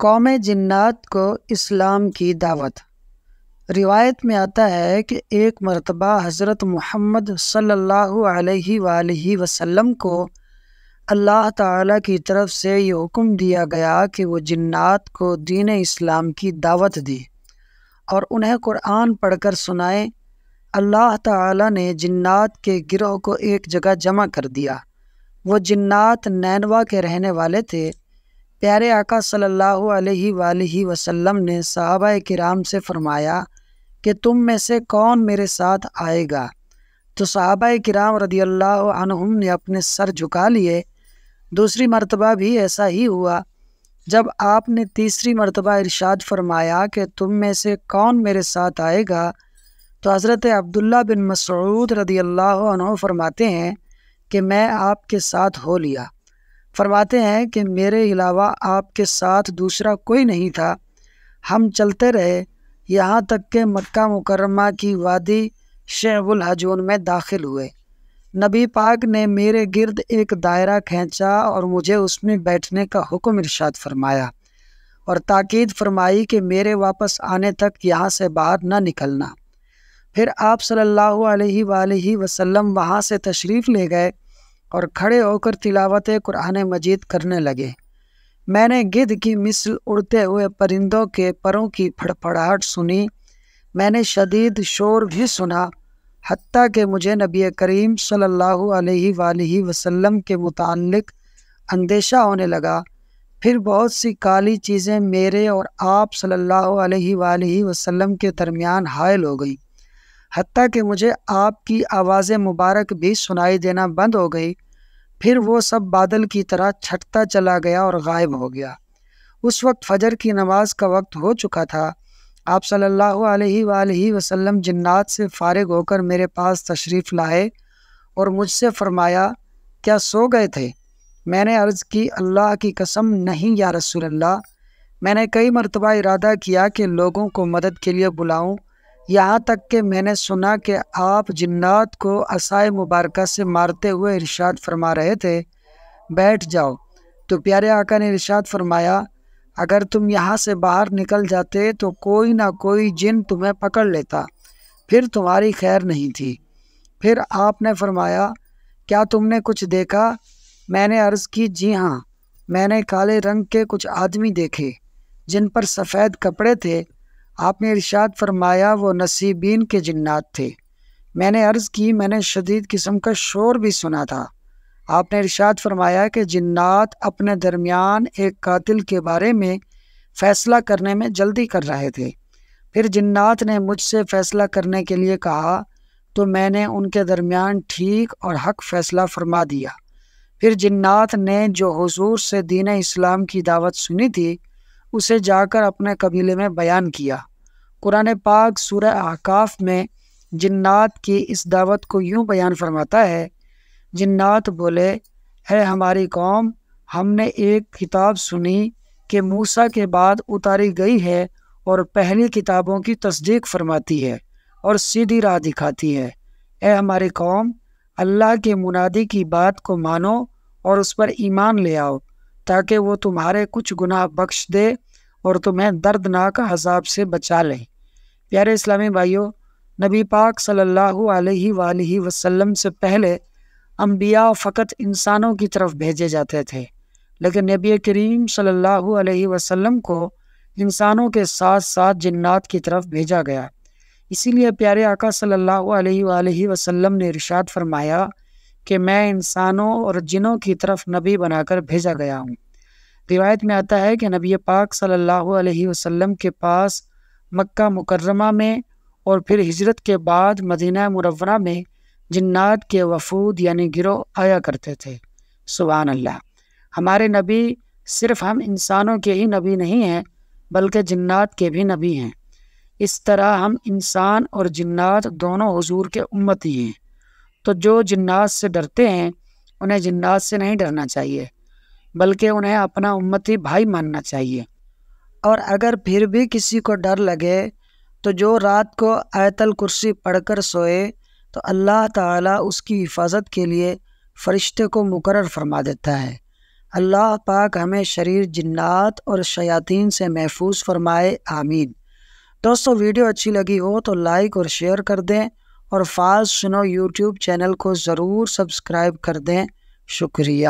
قوم جنات کو اسلام کی دعوت۔ روایت میں آتا ہے کہ ایک مرتبہ حضرت محمد صلی اللہ علیہ وآلہ وسلم کو اللہ تعالیٰ کی طرف سے یہ حکم دیا گیا کہ وہ جنات کو دین اسلام کی دعوت دے اور انہیں قرآن پڑھ کر سنائیں۔ اللہ تعالیٰ نے جنات کے گروہ کو ایک جگہ جمع کر دیا۔ وہ جنات نینوا کے رہنے والے تھے۔ پیارے آقا صلی اللہ علیہ وآلہ وسلم نے صحابہ کرام سے فرمایا کہ تم میں سے کون میرے ساتھ آئے گا؟ تو صحابہ کرام رضی اللہ عنہم نے اپنے سر جھکا لیے۔ دوسری مرتبہ بھی ایسا ہی ہوا۔ جب آپ نے تیسری مرتبہ ارشاد فرمایا کہ تم میں سے کون میرے ساتھ آئے گا، تو حضرت عبداللہ بن مسعود رضی اللہ عنہ فرماتے ہیں کہ میں آپ کے ساتھ ہو لیا۔ فرماتے ہیں کہ میرے علاوہ آپ کے ساتھ دوسرا کوئی نہیں تھا۔ ہم چلتے رہے یہاں تک کہ مکہ مکرمہ کی وادی شعب الحجون میں داخل ہوئے۔ نبی پاک نے میرے گرد ایک دائرہ کھینچا اور مجھے اس میں بیٹھنے کا حکم ارشاد فرمایا اور تاکید فرمائی کہ میرے واپس آنے تک یہاں سے باہر نہ نکلنا۔ پھر آپ صلی اللہ علیہ وآلہ وسلم وہاں سے تشریف لے گئے اور کھڑے ہو کر تلاوت قرآن مجید کرنے لگے۔ میں نے گدھ کی مثل اڑتے ہوئے پرندوں کے پروں کی پھڑپھڑاہٹ سنی۔ میں نے شدید شور بھی سنا، حتیٰ کہ مجھے نبی کریم صلی اللہ علیہ وآلہ وسلم کے متعلق اندیشہ ہونے لگا۔ پھر بہت سی کالی چیزیں میرے اور آپ صلی اللہ علیہ وآلہ وسلم کے درمیان حائل ہو گئیں، حتیٰ کہ مجھے آپ کی آواز مبارک بھی سنائی دینا بند ہو گئی۔ پھر وہ سب بادل کی طرح چھٹتا چلا گیا اور غائب ہو گیا۔ اس وقت فجر کی نماز کا وقت ہو چکا تھا۔ آپ صلی اللہ علیہ وآلہ وسلم جنات سے فارغ ہو کر میرے پاس تشریف لائے اور مجھ سے فرمایا، کیا سو گئے تھے؟ میں نے عرض کی، اللہ کی قسم نہیں یا رسول اللہ۔ میں نے کئی مرتبہ ارادہ کیا کہ لوگوں کو مدد کے لیے بلاؤں، یہاں تک کہ میں نے سنا کہ آپ جنات کو عصائے مبارکہ سے مارتے ہوئے ارشاد فرما رہے تھے، بیٹھ جاؤ۔ تو پیارے آقا نے ارشاد فرمایا، اگر تم یہاں سے باہر نکل جاتے تو کوئی نہ کوئی جن تمہیں پکڑ لیتا، پھر تمہاری خیر نہیں تھی۔ پھر آپ نے فرمایا، کیا تم نے کچھ دیکھا؟ میں نے عرض کی، جی ہاں، میں نے کالے رنگ کے کچھ آدمی دیکھے جن پر سفید کپڑے تھے۔ آپ نے ارشاد فرمایا، وہ نصیبین کے جنات تھے۔ میں نے عرض کی، میں نے شدید قسم کا شور بھی سنا تھا۔ آپ نے ارشاد فرمایا کہ جنات اپنے درمیان ایک قاتل کے بارے میں فیصلہ کرنے میں جلدی کر رہے تھے۔ پھر جنات نے مجھ سے فیصلہ کرنے کے لیے کہا تو میں نے ان کے درمیان ٹھیک اور حق فیصلہ فرما دیا۔ پھر جنات نے جو حضور سے دین اسلام کی دعوت سنی تھی اسے جا کر اپنے قبیلے میں بیان کیا۔ قرآن پاک سورہ احقاف میں جنات کی اس دعوت کو یوں بیان فرماتا ہے، جنات بولے، اے ہماری قوم، ہم نے ایک کتاب سنی کہ موسیٰ کے بعد اتاری گئی ہے اور پہلی کتابوں کی تصدیق فرماتی ہے اور سیدھی راہ دکھاتی ہے۔ اے ہماری قوم، اللہ کے منادی کی بات کو مانو اور اس پر ایمان لے آؤ تاکہ وہ تمہارے کچھ گناہ بخش دے اور تمہیں دردناک عذاب سے بچا لے۔ پیارے اسلامی بھائیوں، نبی پاک صلی اللہ علیہ وآلہ وسلم سے پہلے انبیاء فقط انسانوں کی طرف بھیجے جاتے تھے، لیکن نبی کریم صلی اللہ علیہ وسلم کو انسانوں کے ساتھ ساتھ جنات کی طرف بھیجا گیا۔ اسی لیے پیارے آقا صلی اللہ علیہ وآلہ وسلم نے ارشاد فرمایا کہ میں انسانوں اور جنوں کی طرف نبی بنا کر بھیجا گیا ہوں۔ روایت میں آتا ہے کہ نبی پاک صلی اللہ علیہ وسلم کے پاس مکہ مکرمہ میں اور پھر ہجرت کے بعد مدینہ منورہ میں جنات کے وفود یعنی گروہ آیا کرتے تھے۔ سبحان اللہ! ہمارے نبی صرف ہم انسانوں کے ہی نبی نہیں ہیں بلکہ جنات کے بھی نبی ہیں۔ اس طرح ہم انسان اور جنات دونوں حضور کے امتی ہیں، تو جو جنات سے ڈرتے ہیں انہیں جنات سے نہیں ڈرنا چاہیے بلکہ انہیں اپنا امتی بھائی ماننا چاہیے۔ اور اگر پھر بھی کسی کو ڈر لگے تو جو رات کو آیت الکرسی پڑھ کر سوئے تو اللہ تعالیٰ اس کی حفاظت کے لیے فرشتے کو مقرر فرما دیتا ہے۔ اللہ پاک ہمیں شریر جنات اور شیاطین سے محفوظ فرمائے، آمین۔ دوستو ویڈیو اچھی لگی ہو تو لائک اور شیئر کر دیں، اور فاز سنو یوٹیوب چینل کو ضرور سبسکرائب کر دیں۔ شکریہ۔